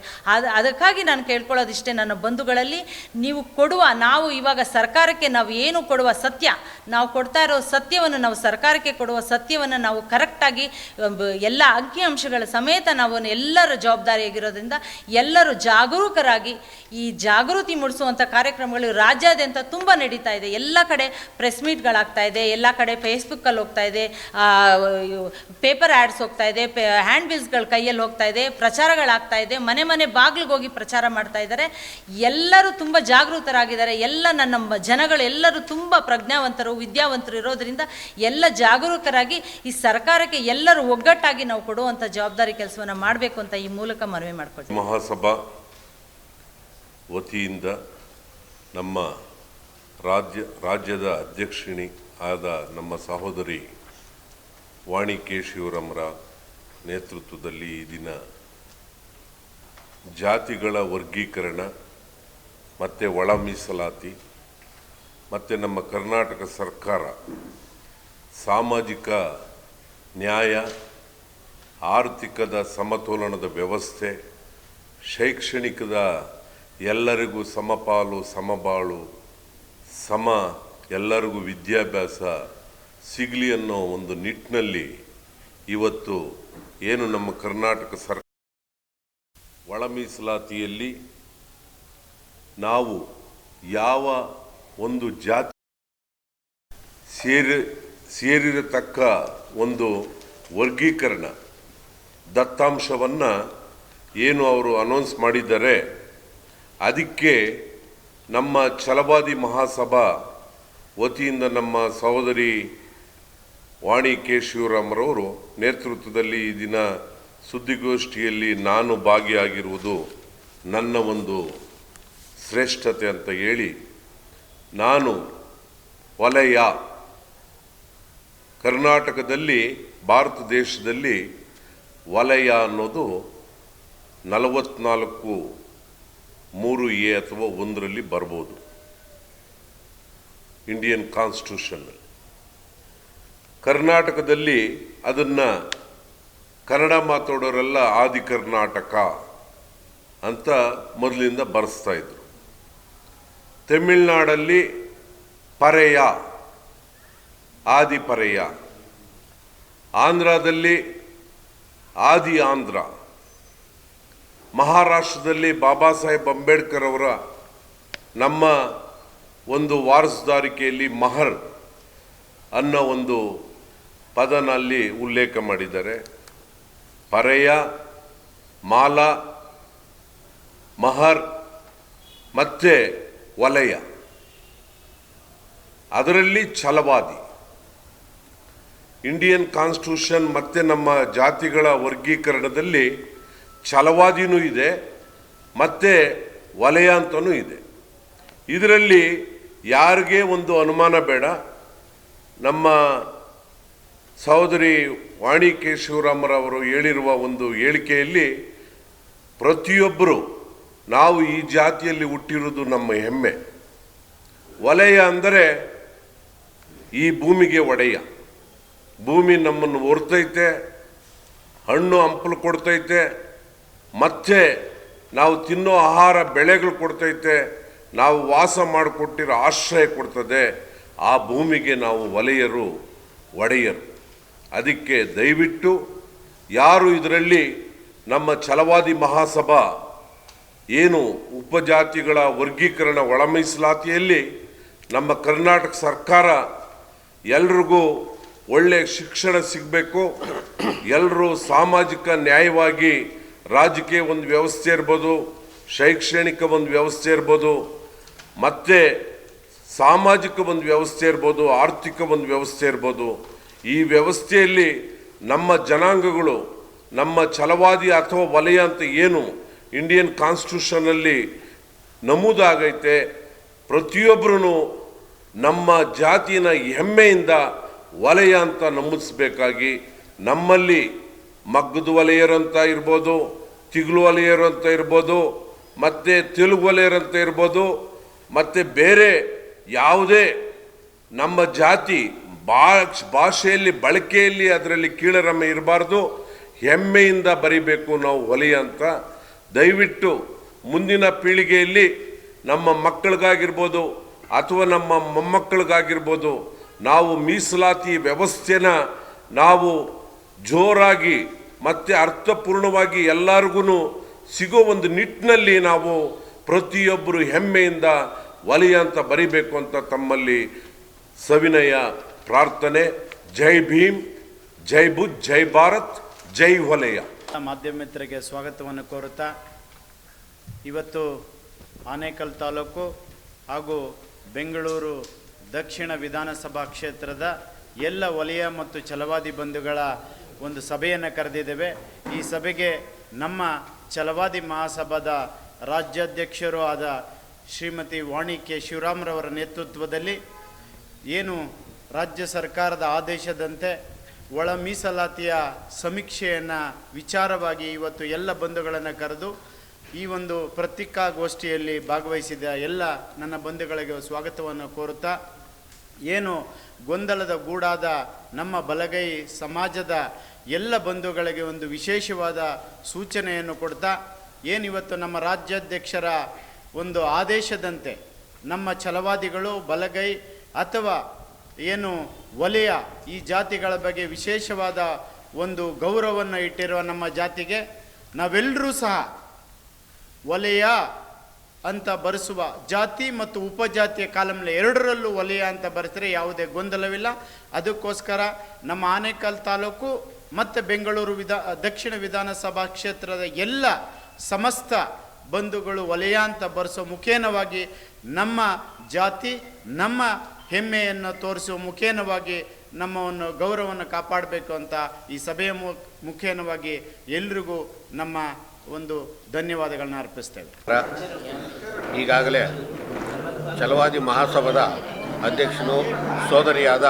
ಅದಕ್ಕಾಗಿ ನಾನು ಕೇಳ್ಕೊಳ್ಳೋದಿಷ್ಟೇ, ನನ್ನ ಬಂಧುಗಳಲ್ಲಿ, ನೀವು ನಾವು ಇವಾಗ ಸರ್ಕಾರಕ್ಕೆ ನಾವು ಏನು ಕೊಡುವ ಸತ್ಯ, ನಾವು ಕೊಡ್ತಾ ಇರೋ ಸತ್ಯವನ್ನು, ನಾವು ಸರ್ಕಾರಕ್ಕೆ ಕೊಡುವ ಸತ್ಯವನ್ನು ನಾವು ಕರೆಕ್ಟಾಗಿ ಎಲ್ಲ ಅಂಕಿಅಂಶಗಳ ಸಮೇತ ನಾವು ಎಲ್ಲರ ಜವಾಬ್ದಾರಿಯಾಗಿರೋದು. ಎಲ್ಲರೂ ಜಾಗರೂಕರಾಗಿ ಈ ಜಾಗೃತಿ ಮೂಡಿಸುವಂಥ ಕಾರ್ಯಕ್ರಮಗಳು ರಾಜ್ಯಾದ್ಯಂತ ತುಂಬ ನಡೀತಾ ಇದೆ. ಎಲ್ಲ ಕಡೆ ಪ್ರೆಸ್ ಮೀಟ್ಗಳಾಗ್ತಾ ಇದೆ, ಎಲ್ಲ ಕಡೆ ಫೇಸ್ಬುಕ್ಕಲ್ಲಿ ಹೋಗ್ತಾ ಇದೆ, ಪೇಪರ್ ಆ್ಯಡ್ಸ್ ಹೋಗ್ತಾ ಇದೆ, ಹ್ಯಾಂಡ್ ಬಿಲ್ಸ್ಗಳ ಕೈಯಲ್ಲಿ ಹೋಗ್ತಾ ಇದೆ, ಪ್ರಚಾರಗಳಾಗ್ತಾ ಇದೆ, ಮನೆ ಬಾಗಿಲಿಗೆ ಹೋಗಿ ಪ್ರಚಾರ ಮಾಡ್ತಾ ಇದ್ದಾರೆ. ಎಲ್ಲರೂ ತುಂಬ ಜಾಗೃತರಾಗಿದ್ದಾರೆ. ಎಲ್ಲ ನನ್ನ ಜನಗಳು ಎಲ್ಲರೂ ತುಂಬ ಪ್ರಜ್ಞಾವಂತರು, ವಿದ್ಯಾವಂತರು ಇರೋದರಿಂದ ಎಲ್ಲ ಜಾಗರೂಕರಾಗಿ ಈ ಸರ್ಕಾರಕ್ಕೆ ಎಲ್ಲರೂ ಒಗ್ಗಟ್ಟಾಗಿ ನಾವು ಕೊಡುವಂಥ ಜವಾಬ್ದಾರಿ ಕೆಲಸವನ್ನು ಮಾಡಬೇಕು ಅಂತ ಈ ಮೂಲಕ ಮನವಿ ಮಾಡ್ಕೊಳ್ತೀವಿ. ಮಹಾಸಭಾ ವತಿಯಿಂದ ನಮ್ಮ ರಾಜ್ಯದ ಅಧ್ಯಕ್ಷಿಣಿ ಆದ ನಮ್ಮ ಸಹೋದರಿ ವಾಣಿ ಕೆ ಶಿವರಾಮರ ನೇತೃತ್ವದಲ್ಲಿ ಈ ದಿನ ಜಾತಿಗಳ ವರ್ಗೀಕರಣ ಮತ್ತು ಒಳ ಮೀಸಲಾತಿ ಮತ್ತು ನಮ್ಮ ಕರ್ನಾಟಕ ಸರ್ಕಾರ ಸಾಮಾಜಿಕ ನ್ಯಾಯ, ಆರ್ಥಿಕದ ಸಮತೋಲನದ ವ್ಯವಸ್ಥೆ, ಶೈಕ್ಷಣಿಕದ ಎಲ್ಲರಿಗೂ ಸಮಪಾಲು ಸಮಬಾಳು ಎಲ್ಲರಿಗೂ ವಿದ್ಯಾಭ್ಯಾಸ ಸಿಗಲಿ ಅನ್ನೋ ಒಂದು ನಿಟ್ಟಿನಲ್ಲಿ ಇವತ್ತು ಏನು ನಮ್ಮ ಕರ್ನಾಟಕ ಸರ್ಕಾರ ಒಳ ಮೀಸಲಾತಿಯಲ್ಲಿ ನಾವು ಯಾವ ಒಂದು ಜಾತಿ ಸೇರಿರತಕ್ಕ ಒಂದು ವರ್ಗೀಕರಣ ದತ್ತಾಂಶವನ್ನು ಏನು ಅವರು ಅನೌನ್ಸ್ ಮಾಡಿದ್ದಾರೆ, ಅದಕ್ಕೆ ನಮ್ಮ ಛಲವಾದಿ ಮಹಾಸಭಾ ವತಿಯಿಂದ ನಮ್ಮ ಸಹೋದರಿ ವಾಣಿ ಕೆ ಶಿವರಾಮರವರು ನೇತೃತ್ವದಲ್ಲಿ ಈ ದಿನ ಸುದ್ದಿಗೋಷ್ಠಿಯಲ್ಲಿ ನಾನು ಭಾಗಿಯಾಗಿರುವುದು ನನ್ನ ಒಂದು ಶ್ರೇಷ್ಠತೆ ಅಂತ ಹೇಳಿ, ನಾನು ವಲಯ ಕರ್ನಾಟಕದಲ್ಲಿ, ಭಾರತ ದೇಶದಲ್ಲಿ ವಲಯ ಅನ್ನೋದು 44(3)(a) ಅಥವಾ 1ರಲ್ಲಿ ಬರ್ಬೋದು ಇಂಡಿಯನ್ ಕಾನ್ಸ್ಟಿಟ್ಯೂಷನ್. ಕರ್ನಾಟಕದಲ್ಲಿ ಅದನ್ನು ಕನ್ನಡ ಮಾತಾಡೋರೆಲ್ಲ ಆದಿ ಕರ್ನಾಟಕ ಅಂತ ಮೊದಲಿಂದ ಬರೆಸ್ತಾ ಇದ್ರು. ತಮಿಳುನಾಡಲ್ಲಿ ಪರೆಯ, ಆದಿ ಪರೆಯ. ಆಂಧ್ರದಲ್ಲಿ ಆದಿ ಆಂಧ್ರ. ಮಹಾರಾಷ್ಟ್ರದಲ್ಲಿ ಬಾಬಾ ಸಾಹೇಬ್ ಅಂಬೇಡ್ಕರ್ ಅವರ ನಮ್ಮ ಒಂದು ವಾರಸುದಾರಿಕೆಯಲ್ಲಿ ಮಹರ್ ಅನ್ನೋ ಒಂದು ಪದನಲ್ಲಿ ಉಲ್ಲೇಖ ಮಾಡಿದ್ದಾರೆ. ಪರೆಯ, ಮಾಲ, ಮಹರ್ ಮತ್ತು ವಲಯ. ಅದರಲ್ಲಿ ಛಲವಾದಿ. ಇಂಡಿಯನ್ ಕಾನ್ಸ್ಟಿಟ್ಯೂಷನ್ ಮತ್ತು ನಮ್ಮ ಜಾತಿಗಳ ವರ್ಗೀಕರಣದಲ್ಲಿ ಛಲವಾದಿನೂ ಇದೆ ಮತ್ತು ವಲಯ ಅಂತಲೂ ಇದೆ. ಇದರಲ್ಲಿ ಯಾರಿಗೆ ಒಂದು ಅನುಮಾನ ಬೇಡ. ನಮ್ಮ ಸಹೋದರಿ ವಾಣಿ ಕೆ ಶಿವರಾಮರವರು ಹೇಳಿರುವ ಒಂದು ಹೇಳಿಕೆಯಲ್ಲಿ ಪ್ರತಿಯೊಬ್ಬರು ನಾವು ಈ ಜಾತಿಯಲ್ಲಿ ಹುಟ್ಟಿರುವುದು ನಮ್ಮ ಹೆಮ್ಮೆ. ವಲಯ ಅಂದರೆ ಈ ಭೂಮಿಗೆ ಒಡೆಯ. ಭೂಮಿ ನಮ್ಮನ್ನು ಹೊರ್ತೈತೆ, ಹಣ್ಣು ಹಂಪಲು ಕೊಡ್ತೈತೆ, ಮತ್ತೆ ನಾವು ತಿನ್ನೋ ಆಹಾರ ಬೆಳೆಗಳು ಕೊಡ್ತೈತೆ, ನಾವು ವಾಸ ಮಾಡಿಕೊಟ್ಟಿರೋ ಆಶ್ರಯ ಕೊಡ್ತದೆ. ಆ ಭೂಮಿಗೆ ನಾವು ವಲಯರು, ಒಡೆಯರು. ಅದಕ್ಕೆ ದಯವಿಟ್ಟು ಯಾರು ಇದರಲ್ಲಿ ನಮ್ಮ ಛಲವಾದಿ ಮಹಾಸಭಾ ಏನು ಉಪಜಾತಿಗಳ ವರ್ಗೀಕರಣ ಒಳ ಮೀಸಲಾತಿಯಲ್ಲಿ ನಮ್ಮ ಕರ್ನಾಟಕ ಸರ್ಕಾರ ಎಲ್ರಿಗೂ ಒಳ್ಳೆಯ ಶಿಕ್ಷಣ ಸಿಗಬೇಕು, ಎಲ್ಲರೂ ಸಾಮಾಜಿಕ ನ್ಯಾಯವಾಗಿ ರಾಜಕೀಯ ಒಂದು ವ್ಯವಸ್ಥೆ ಇರ್ಬೋದು, ಶೈಕ್ಷಣಿಕ ಒಂದು ವ್ಯವಸ್ಥೆ ಇರ್ಬೋದು, ಮತ್ತು ಸಾಮಾಜಿಕ ಒಂದು ವ್ಯವಸ್ಥೆ ಇರ್ಬೋದು, ಆರ್ಥಿಕ ಒಂದು ವ್ಯವಸ್ಥೆ ಇರ್ಬೋದು. ಈ ವ್ಯವಸ್ಥೆಯಲ್ಲಿ ನಮ್ಮ ಜನಾಂಗಗಳು, ನಮ್ಮ ಛಲವಾದಿ ಅಥವಾ ವಲಯ ಅಂತ ಏನು ಇಂಡಿಯನ್ ಕಾನ್ಸ್ಟಿಟ್ಯೂಷನಲ್ಲಿ ನಮೂದಾಗೈತೆ, ಪ್ರತಿಯೊಬ್ಬರೂ ನಮ್ಮ ಜಾತಿನ ಹೆಮ್ಮೆಯಿಂದ ವಲಯ ಅಂತ ನಮೂದಿಸಬೇಕಾಗಿ, ನಮ್ಮಲ್ಲಿ ಮಗ್ಗದ ವಲಯರಂತ ಇರ್ಬೋದು, ತಿಗ್ಲು ವಲಯರಂತ ಇರ್ಬೋದು, ಮತ್ತು ತೆಲುಗು ವಲಯರಂತ ಇರ್ಬೋದು, ಮತ್ತು ಬೇರೆ ಯಾವುದೇ ನಮ್ಮ ಜಾತಿ ಭಾಷೆಯಲ್ಲಿ ಬಳಕೆಯಲ್ಲಿ ಅದರಲ್ಲಿ ಕೀಳರಿಮೆ ಇರಬಾರ್ದು. ಹೆಮ್ಮೆಯಿಂದ ಬರಿಬೇಕು ನಾವು ವಲಯ ಅಂತ. ದಯವಿಟ್ಟು ಮುಂದಿನ ಪೀಳಿಗೆಯಲ್ಲಿ ನಮ್ಮ ಮಕ್ಕಳಿಗಾಗಿರ್ಬೋದು ಅಥವಾ ನಮ್ಮ ಮೊಮ್ಮಕ್ಕಳಿಗಾಗಿರ್ಬೋದು ನಾವು ಮೀಸಲಾತಿ ವ್ಯವಸ್ಥೆನ ನಾವು ಜೋರಾಗಿ ಮತ್ತು ಅರ್ಥಪೂರ್ಣವಾಗಿ ಎಲ್ಲರಿಗೂ ಸಿಗೋ ಒಂದು ನಿಟ್ಟಿನಲ್ಲಿ ನಾವು ಪ್ರತಿಯೊಬ್ಬರು ಹೆಮ್ಮೆಯಿಂದ ವಲಯ ಅಂತ ಬರಿಬೇಕು ಅಂತ ತಮ್ಮಲ್ಲಿ ಸವಿನಯ ಪ್ರಾರ್ಥನೆ. ಜೈ ಭೀಮ್, ಜೈ ಬುದ್ಧ, ಜೈ ಭಾರತ್, ಜೈ ವಲಯ. ಮಾಧ್ಯಮ ಮಿತ್ರರಿಗೆ ಸ್ವಾಗತವನ್ನು ಕೋರುತ್ತಾ, ಇವತ್ತು ಆನೇಕಲ್ ತಾಲೂಕು ಹಾಗೂ ಬೆಂಗಳೂರು ದಕ್ಷಿಣ ವಿಧಾನಸಭಾ ಕ್ಷೇತ್ರದ ಎಲ್ಲ ವಲಯ ಮತ್ತು ಛಲವಾದಿ ಬಂಧುಗಳ ಒಂದು ಸಭೆಯನ್ನು ಕರೆದಿದ್ದೇವೆ. ಈ ಸಭೆಗೆ ನಮ್ಮ ಛಲವಾದಿ ಮಹಾಸಭಾದ ರಾಜ್ಯಾಧ್ಯಕ್ಷರು ಆದ ಶ್ರೀಮತಿ ವಾಣಿ ಕೆ ಶಿವರಾಮರವರ ನೇತೃತ್ವದಲ್ಲಿ ಏನು ರಾಜ್ಯ ಸರ್ಕಾರದ ಆದೇಶದಂತೆ ಒಳ ಮೀಸಲಾತಿಯ ಸಮೀಕ್ಷೆಯನ್ನು ವಿಚಾರವಾಗಿ ಇವತ್ತು ಎಲ್ಲ ಬಂಧುಗಳನ್ನು ಕರೆದು ಈ ಒಂದು ಪತ್ರಿಕಾಗೋಷ್ಠಿಯಲ್ಲಿ ಭಾಗವಹಿಸಿದ ಎಲ್ಲ ನನ್ನ ಬಂಧುಗಳಿಗೆ ಸ್ವಾಗತವನ್ನು ಕೋರುತ್ತಾ, ಏನು ಗೊಂದಲದ ಗೂಡಾದ ನಮ್ಮ ಬಲಗೈ ಸಮಾಜದ ಎಲ್ಲ ಬಂಧುಗಳಿಗೆ ಒಂದು ವಿಶೇಷವಾದ ಸೂಚನೆಯನ್ನು ಕೊಡ್ತಾ, ಏನಿವತ್ತು ನಮ್ಮ ರಾಜ್ಯಾಧ್ಯಕ್ಷರ ಒಂದು ಆದೇಶದಂತೆ ನಮ್ಮ ಛಲವಾದಿಗಳು ಬಲಗೈ ಅಥವಾ ಏನು ವಲಯ ಈ ಜಾತಿಗಳ ಬಗ್ಗೆ ವಿಶೇಷವಾದ ಒಂದು ಗೌರವವನ್ನು ಇಟ್ಟಿರುವ ನಮ್ಮ ಜಾತಿಗೆ ನಾವೆಲ್ಲರೂ ಸಹ ವಲಯ ಅಂತ ಬರೆಸುವ ಜಾತಿ ಮತ್ತು ಉಪಜಾತಿಯ ಕಾಲಂನಲ್ಲಿ ಎರಡರಲ್ಲೂ ವಲಯ ಅಂತ ಬರೆಸಿದ್ರೆ ಯಾವುದೇ ಗೊಂದಲವಿಲ್ಲ. ಅದಕ್ಕೋಸ್ಕರ ನಮ್ಮ ಆನೇಕಲ್ ತಾಲೂಕು ಮತ್ತು ಬೆಂಗಳೂರು ದಕ್ಷಿಣ ವಿಧಾನಸಭಾ ಕ್ಷೇತ್ರದ ಎಲ್ಲ ಸಮಸ್ತ ಬಂಧುಗಳು ವಲಯ ಅಂತ ಬರೆಸೋ ಮುಖೇನವಾಗಿ ನಮ್ಮ ಜಾತಿ, ನಮ್ಮ ಹೆಮ್ಮೆಯನ್ನು ತೋರಿಸುವ ಮುಖೇನವಾಗಿ ನಮ್ಮವನ್ನು ಗೌರವವನ್ನು ಕಾಪಾಡಬೇಕು ಅಂತ ಈ ಸಭೆಯ ಮುಖೇನವಾಗಿ ಎಲ್ರಿಗೂ ನಮ್ಮ ಒಂದು ಧನ್ಯವಾದಗಳನ್ನ ಅರ್ಪಿಸ್ತೇವೆ. ಈಗಾಗಲೇ ಛಲವಾದಿ ಮಹಾಸಭಾದ ಅಧ್ಯಕ್ಷನು ಸೋದರಿಯಾದ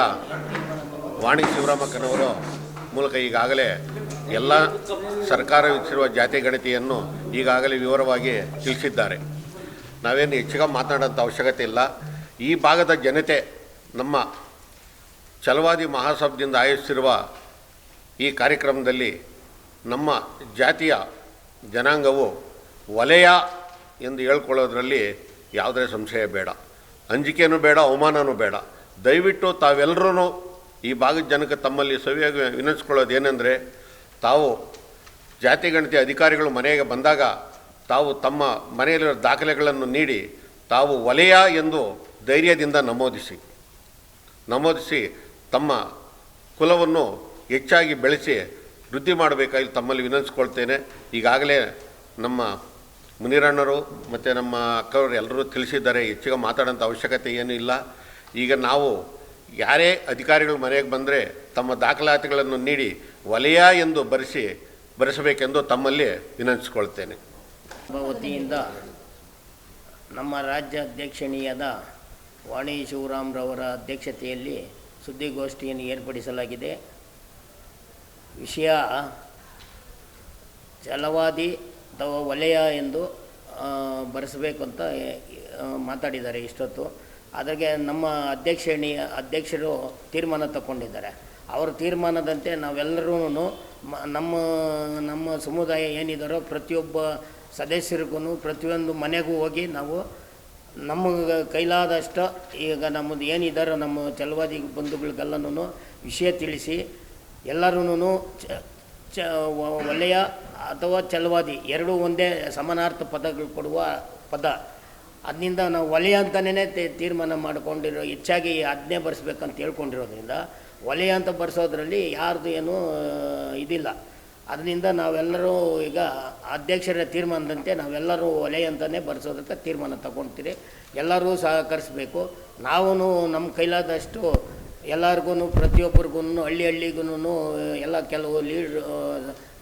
ವಾಣಿ ಶಿವರಾಮಕ್ಕನವರು ಮೂಲಕ ಈಗಾಗಲೇ ಎಲ್ಲ ಸರ್ಕಾರ ವಿಧಿಸಿರುವ ಜಾತಿ ಗಣತಿಯನ್ನು ಈಗಾಗಲೇ ವಿವರವಾಗಿ ತಿಳಿಸಿದ್ದಾರೆ. ನಾವೇನು ಹೆಚ್ಚಿಗೆ ಮಾತನಾಡೋಂಥ ಅವಶ್ಯಕತೆ ಇಲ್ಲ. ಈ ಭಾಗದ ಜನತೆ ನಮ್ಮ ಛಲವಾದಿ ಮಹಾಸಭಾದಿಂದ ಆಯೋಜಿಸಿರುವ ಈ ಕಾರ್ಯಕ್ರಮದಲ್ಲಿ ನಮ್ಮ ಜಾತಿಯ ಜನಾಂಗವು ವಲಯ ಎಂದು ಹೇಳ್ಕೊಳ್ಳೋದ್ರಲ್ಲಿ ಯಾವುದೇ ಸಂಶಯ ಬೇಡ, ಅಂಜಿಕೆಯೂ ಬೇಡ, ಅವಮಾನವೂ ಬೇಡ. ದಯವಿಟ್ಟು ತಾವೆಲ್ಲರೂ ಈ ಭಾಗದ ಜನಕ್ಕೆ ತಮ್ಮಲ್ಲಿ ಸವಿಯಾಗಿ ವಿನಂತಿಸ್ಕೊಳ್ಳೋದು ಏನೆಂದರೆ, ತಾವು ಜಾತಿ ಗಣತಿ ಅಧಿಕಾರಿಗಳು ಮನೆಗೆ ಬಂದಾಗ ತಾವು ತಮ್ಮ ಮನೆಯಲ್ಲಿರೋ ದಾಖಲೆಗಳನ್ನು ನೀಡಿ ತಾವು ವಲಯ ಎಂದು ಧೈರ್ಯದಿಂದ ನಮೂದಿಸಿ ತಮ್ಮ ಕುಲವನ್ನು ಹೆಚ್ಚಾಗಿ ಬೆಳೆಸಿ ವೃದ್ಧಿ ಮಾಡಬೇಕಾಗಿ ತಮ್ಮಲ್ಲಿ ವಿನಂತಿಸ್ಕೊಳ್ತೇನೆ. ಈಗಾಗಲೇ ನಮ್ಮ ಮುನಿರಣ್ಣರು ಮತ್ತು ನಮ್ಮ ಅಕ್ಕವರು ಎಲ್ಲರೂ ತಿಳಿಸಿದ್ದಾರೆ. ಹೆಚ್ಚಿಗೆ ಮಾತಾಡೋಂಥ ಅವಶ್ಯಕತೆ ಏನೂ ಇಲ್ಲ. ಈಗ ನಾವು ಯಾರೇ ಅಧಿಕಾರಿಗಳು ಮನೆಗೆ ಬಂದರೆ ತಮ್ಮ ದಾಖಲಾತಿಗಳನ್ನು ನೀಡಿ ವಲಯ ಎಂದು ಬರೆಸಬೇಕೆಂದು ತಮ್ಮಲ್ಲಿ ವಿನಂತಿಸ್ಕೊಳ್ತೇನೆ. ವತಿಯಿಂದ ನಮ್ಮ ರಾಜ್ಯ ಅಧ್ಯಕ್ಷಣೀಯದ ವಾಣಿ ಶಿವರಾಮ್ರವರ ಅಧ್ಯಕ್ಷತೆಯಲ್ಲಿ ಸುದ್ದಿಗೋಷ್ಠಿಯನ್ನು ಏರ್ಪಡಿಸಲಾಗಿದೆ. ವಿಷಯ ಛಲವಾದಿ ಅಥವಾ ವಲಯ ಎಂದು ಬರೆಸಬೇಕು ಅಂತ ಮಾತಾಡಿದ್ದಾರೆ ಇಷ್ಟೊತ್ತು. ಅದಾಗೆ ನಮ್ಮ ಅಧ್ಯಕ್ಷರು ತೀರ್ಮಾನ ತಗೊಂಡಿದ್ದಾರೆ. ಅವರ ತೀರ್ಮಾನದಂತೆ ನಾವೆಲ್ಲರೂ ನಮ್ಮ ಸಮುದಾಯ ಏನಿದ್ದಾರೋ ಪ್ರತಿಯೊಬ್ಬ ಸದಸ್ಯರಿಗೂ ಪ್ರತಿಯೊಂದು ಮನೆಗೂ ಹೋಗಿ ನಾವು ನಮ್ಮ ಕೈಲಾದಷ್ಟು ಈಗ ನಮ್ಮದು ಏನಿದ್ದಾರೋ ನಮ್ಮ ಛಲವಾದಿ ಬಂಧುಗಳಿಗೆಲ್ಲನೂ ವಿಷಯ ತಿಳಿಸಿ ಎಲ್ಲರೂ ವಲಯ ಅಥವಾ ಛಲವಾದಿ ಎರಡೂ ಒಂದೇ ಸಮಾನಾರ್ಥ ಪದಗಳು ಕೊಡುವ ಪದ. ಅದರಿಂದ ನಾವು ವಲಯ ಅಂತಲೇ ತೀರ್ಮಾನ ಮಾಡಿಕೊಂಡಿರೋ ಹೆಚ್ಚಾಗಿ ಅದನ್ನೇ ಬರೆಸ್ಬೇಕಂತ ಹೇಳ್ಕೊಂಡಿರೋದ್ರಿಂದ ವಲಯ ಅಂತ ಬರೆಸೋದ್ರಲ್ಲಿ ಯಾರ್ದು ಏನೂ ಇದಿಲ್ಲ. ಅದರಿಂದ ನಾವೆಲ್ಲರೂ ಈಗ ಅಧ್ಯಕ್ಷರ ತೀರ್ಮಾನದಂತೆ ನಾವೆಲ್ಲರೂ ವಲಯ ಅಂತಲೇ ಬರೆಸೋದಕ್ಕೆ ತೀರ್ಮಾನ ತಗೊಳ್ತೀರಿ. ಎಲ್ಲರೂ ಸಹಕರಿಸಬೇಕು. ನಾವು ನಮ್ಮ ಕೈಲಾದಷ್ಟು ಎಲ್ಲರಿಗೂ ಪ್ರತಿಯೊಬ್ಬರಿಗೂ ಹಳ್ಳಿಗೂ ಎಲ್ಲ ಕೆಲವು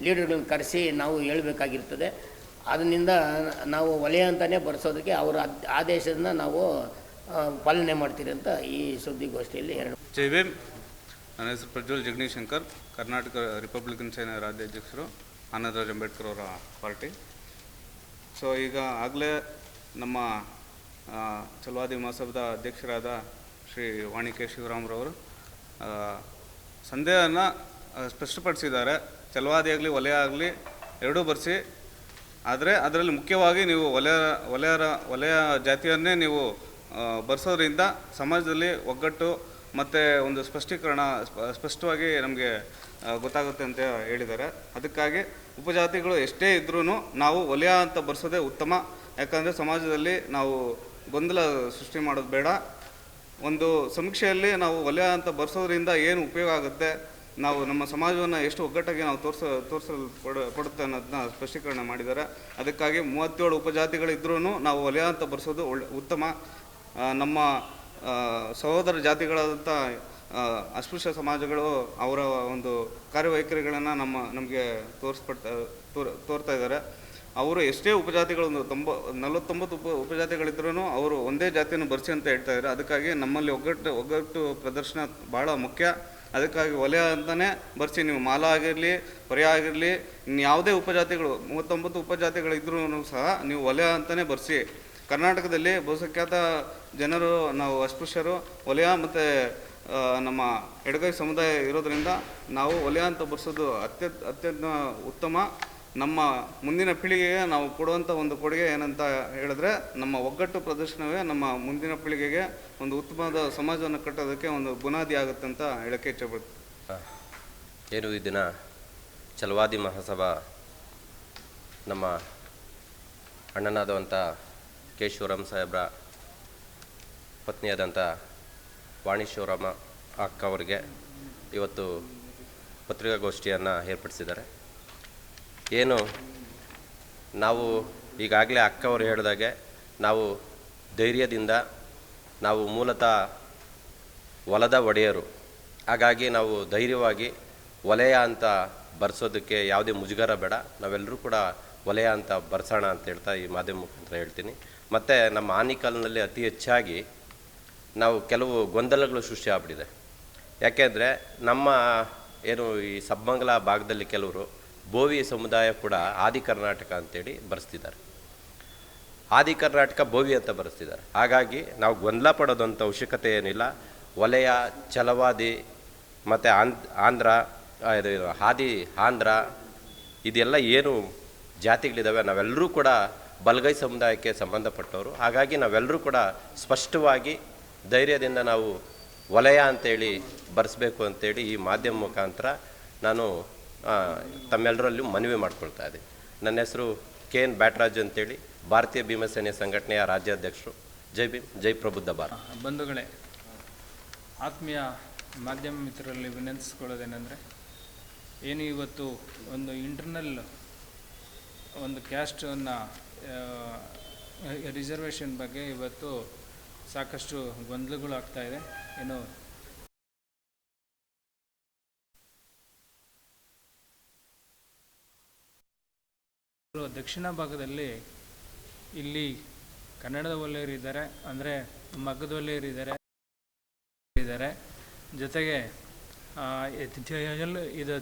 ಲೀಡರ್ಗಳನ್ನ ಕರೆಸಿ ನಾವು ಹೇಳಬೇಕಾಗಿರ್ತದೆ. ಅದರಿಂದ ನಾವು ವಲಯ ಅಂತಲೇ ಬರೆಸೋದಕ್ಕೆ ಅವರ ಆದೇಶದಿಂದ ನಾವು ಪಾಲನೆ ಮಾಡ್ತೀರಿ ಅಂತ ಈ ಸುದ್ದಿಗೋಷ್ಠಿಯಲ್ಲಿ ಜೈ ಭೀಮ್. ನನ್ನ ಹೆಸರು ಪ್ರಜ್ವಲ್ ಜಗದೀಶಂಕರ್, ಕರ್ನಾಟಕ ರಿಪಬ್ಲಿಕನ್ ಸೇನಾ ರಾಜ್ಯಾಧ್ಯಕ್ಷರು, ಆನಂದರಾಜ್ ಅಂಬೇಡ್ಕರ್ ಅವರ ಪಾರ್ಟಿ. ಸೊ ಈಗ ಆಗಲೇ ನಮ್ಮ ಛಲವಾದಿ ಮಹಾಸಭಾದ ಅಧ್ಯಕ್ಷರಾದ ಶ್ರೀ ವಾಣಿ ಕೆ ಶಿವರಾಮ್ರವರು ಸಂದೇಹವನ್ನು ಸ್ಪಷ್ಟಪಡಿಸಿದ್ದಾರೆ. ಛಲವಾದಿ ಆಗಲಿ ವಲಯ ಆಗಲಿ ಎರಡೂ ಬರೆಸಿ, ಆದರೆ ಅದರಲ್ಲಿ ಮುಖ್ಯವಾಗಿ ನೀವು ವಲಯ ಜಾತಿಯನ್ನೇ ನೀವು ಬರೆಸೋದ್ರಿಂದ ಸಮಾಜದಲ್ಲಿ ಒಗ್ಗಟ್ಟು ಮತ್ತು ಒಂದು ಸ್ಪಷ್ಟವಾಗಿ ನಮಗೆ ಗೊತ್ತಾಗುತ್ತೆ ಅಂತ ಹೇಳಿದ್ದಾರೆ. ಅದಕ್ಕಾಗಿ ಉಪಜಾತಿಗಳು ಎಷ್ಟೇ ಇದ್ರೂ ನಾವು ವಲಯ ಅಂತ ಬರೆಸೋದೇ ಉತ್ತಮ. ಯಾಕಂದರೆ ಸಮಾಜದಲ್ಲಿ ನಾವು ಗೊಂದಲ ಸೃಷ್ಟಿ ಮಾಡೋದು ಬೇಡ. ಒಂದು ಸಮೀಕ್ಷೆಯಲ್ಲಿ ನಾವು ವಲಯ ಅಂತ ಬರೆಸೋದ್ರಿಂದ ಏನು ಉಪಯೋಗ ಆಗುತ್ತೆ, ನಾವು ನಮ್ಮ ಸಮಾಜವನ್ನು ಎಷ್ಟು ಒಗ್ಗಟ್ಟಾಗಿ ನಾವು ತೋರಿಸಲ್ಪಡುತ್ತೆ ಅನ್ನೋದನ್ನ ಸ್ಪಷ್ಟೀಕರಣ ಮಾಡಿದ್ದಾರೆ. ಅದಕ್ಕಾಗಿ 37 ಉಪಜಾತಿಗಳಿದ್ರೂ ನಾವು ವಲಯ ಅಂತ ಬರೆಸೋದು ಉತ್ತಮ. ನಮ್ಮ ಸಹೋದರ ಜಾತಿಗಳಾದಂಥ ಅಸ್ಪೃಶ್ಯ ಸಮಾಜಗಳು ಅವರ ಒಂದು ಕಾರ್ಯವೈಖರಿಗಳನ್ನು ನಮಗೆ ತೋರ್ತಾ ಇದ್ದಾರೆ. ಅವರು ಎಷ್ಟೇ ಉಪಜಾತಿಗಳು 49 ಉಪಜಾತಿಗಳಿದ್ರೂ ಅವರು ಒಂದೇ ಜಾತಿಯನ್ನು ಬರೆಸಿ ಅಂತ ಹೇಳ್ತಾ ಇದ್ದಾರೆ. ಅದಕ್ಕಾಗಿ ನಮ್ಮಲ್ಲಿ ಒಗ್ಗಟ್ಟು ಪ್ರದರ್ಶನ ಭಾಳ ಮುಖ್ಯ. ಅದಕ್ಕಾಗಿ ವಲಯ ಅಂತಲೇ ಬರೆಸಿ. ನೀವು ಮಾಲಾ ಆಗಿರಲಿ, ಪರ್ಯ ಆಗಿರಲಿ, ಯಾವುದೇ ಉಪಜಾತಿಗಳು 39 ಉಪಜಾತಿಗಳಿದ್ರೂ ಸಹ ನೀವು ವಲಯ ಅಂತಲೇ ಬರೆಸಿ. ಕರ್ನಾಟಕದಲ್ಲಿ ಬಹುಸಂಖ್ಯಾತ ಜನರು ನಾವು ಅಸ್ಪೃಶ್ಯರು, ವಲಯ ಮತ್ತು ನಮ್ಮ ಎಡಗೈ ಸಮುದಾಯ ಇರೋದರಿಂದ ನಾವು ವಲಯ ಅಂತ ಬರೆಸೋದು ಅತ್ಯಂತ ಉತ್ತಮ. ನಮ್ಮ ಮುಂದಿನ ಪೀಳಿಗೆಗೆ ನಾವು ಕೊಡುವಂಥ ಒಂದು ಕೊಡುಗೆ ಏನಂತ ಹೇಳಿದ್ರೆ, ನಮ್ಮ ಒಗ್ಗಟ್ಟು ಪ್ರದರ್ಶನವೇ ನಮ್ಮ ಮುಂದಿನ ಪೀಳಿಗೆಗೆ ಒಂದು ಉತ್ತಮವಾದ ಸಮಾಜವನ್ನು ಕಟ್ಟೋದಕ್ಕೆ ಒಂದು ಬುನಾದಿ ಆಗುತ್ತೆ ಅಂತ ಹೇಳಕ್ಕೆ ಇಚ್ಛೆಪಡ್ತೀನಿ. ಏನು ಈ ದಿನ ಛಲವಾದಿ ಮಹಾಸಭಾ ನಮ್ಮ ಅಣ್ಣನಾದಂಥ ಕೆ ಶಿವರಾಮ್ ಸಾಹೇಬ್ರ ಪತ್ನಿಯಾದಂಥ ವಾಣಿ ಶಿವರಾಮ ಅಕ್ಕ ಅವರಿಗೆ ಇವತ್ತು ಪತ್ರಿಕಾಗೋಷ್ಠಿಯನ್ನು ಏರ್ಪಡಿಸಿದ್ದಾರೆ. ಏನು ನಾವು ಈಗಾಗಲೇ ಅಕ್ಕವರು ಹೇಳಿದಾಗೆ ನಾವು ಧೈರ್ಯದಿಂದ, ನಾವು ಮೂಲತಃ ಹೊಲದ ಒಡೆಯರು, ಹಾಗಾಗಿ ನಾವು ಧೈರ್ಯವಾಗಿ ವಲಯ ಅಂತ ಬರ್ಸೋದಕ್ಕೆ ಯಾವುದೇ ಮುಜುಗರ ಬೇಡ, ನಾವೆಲ್ಲರೂ ಕೂಡ ವಲಯ ಅಂತ ಬರ್ಸೋಣ ಅಂತ ಹೇಳ್ತಾ ಈ ಮಾಧ್ಯಮ ಮುಖಾಂತರ ಹೇಳ್ತೀನಿ. ಮತ್ತು ನಮ್ಮ ಆನಿಕಲ್ನಲ್ಲಿ ಅತಿ ಹೆಚ್ಚಾಗಿ ನಾವು ಕೆಲವು ಗೊಂದಲಗಳು ಸೃಷ್ಟಿ ಆಗ್ಬಿಟ್ಟಿದೆ. ಯಾಕೆಂದರೆ ನಮ್ಮ ಏನು ಈ ಸಬ್ಮಂಗಲ ಭಾಗದಲ್ಲಿ ಕೆಲವರು ಬೋವಿ ಸಮುದಾಯ ಕೂಡ ಆದಿ ಕರ್ನಾಟಕ ಅಂತೇಳಿ ಬರೆಸ್ತಿದ್ದಾರೆ, ಆದಿ ಕರ್ನಾಟಕ ಬೋವಿ ಅಂತ ಬರೆಸ್ತಿದ್ದಾರೆ. ಹಾಗಾಗಿ ನಾವು ಗೊಂದಲ ಪಡೋದಂಥ ಅವಶ್ಯಕತೆ ಏನಿಲ್ಲ. ವಲಯ, ಛಲವಾದಿ ಮತ್ತು ಆಂಧ್ರ ಇದು ಆದಿ ಆಂಧ್ರ ಇದೆಲ್ಲ ಏನು ಜಾತಿಗಳಿದ್ದಾವೆ ನಾವೆಲ್ಲರೂ ಕೂಡ ಬಲಗೈ ಸಮುದಾಯಕ್ಕೆ ಸಂಬಂಧಪಟ್ಟವರು. ಹಾಗಾಗಿ ನಾವೆಲ್ಲರೂ ಕೂಡ ಸ್ಪಷ್ಟವಾಗಿ ಧೈರ್ಯದಿಂದ ನಾವು ವಲಯ ಅಂತೇಳಿ ಬರೆಸ್ಬೇಕು ಅಂತೇಳಿ ಈ ಮಾಧ್ಯಮ ಮುಖಾಂತರ ನಾನು ತಮ್ಮೆಲ್ಲರಲ್ಲೂ ಮನವಿ ಮಾಡ್ಕೊಳ್ತಾ ಇದ್ದೀನಿ. ನನ್ನ ಹೆಸರು KN ಬ್ಯಾಟ್ರಾಜ್ ಅಂತೇಳಿ, ಭಾರತೀಯ ಭೀಮಸೇನೆ ಸಂಘಟನೆಯ ರಾಜ್ಯಾಧ್ಯಕ್ಷರು. ಜೈ ಭೀಮ್, ಜೈ ಪ್ರಬುದ್ಧ ಭಾರತ. ಬಂಧುಗಳೇ, ಆತ್ಮೀಯ ಮಾಧ್ಯಮ ಮಿತ್ರರಲ್ಲಿ ವಿನಂತಿಸ್ಕೊಳ್ಳೋದೇನೆಂದರೆ, ಏನು ಇವತ್ತು ಒಂದು ಇಂಟರ್ನಲ್ ಒಂದು ಕ್ಯಾಸ್ಟನ್ನು ರಿಸರ್ವೇಷನ್ ಬಗ್ಗೆ ಇವತ್ತು ಸಾಕಷ್ಟು ಗೊಂದಲಗಳು ಆಗ್ತಾಯಿದೆ. ಏನು ದಕ್ಷಿಣ ಭಾಗದಲ್ಲಿ ಇಲ್ಲಿ ಕನ್ನಡದ ವಲಯರಿದ್ದಾರೆ, ಅಂದರೆ ಮಗ್ಗದ ವಲಯರಿದ್ದಾರೆ, ಜೊತೆಗೆ ಇದು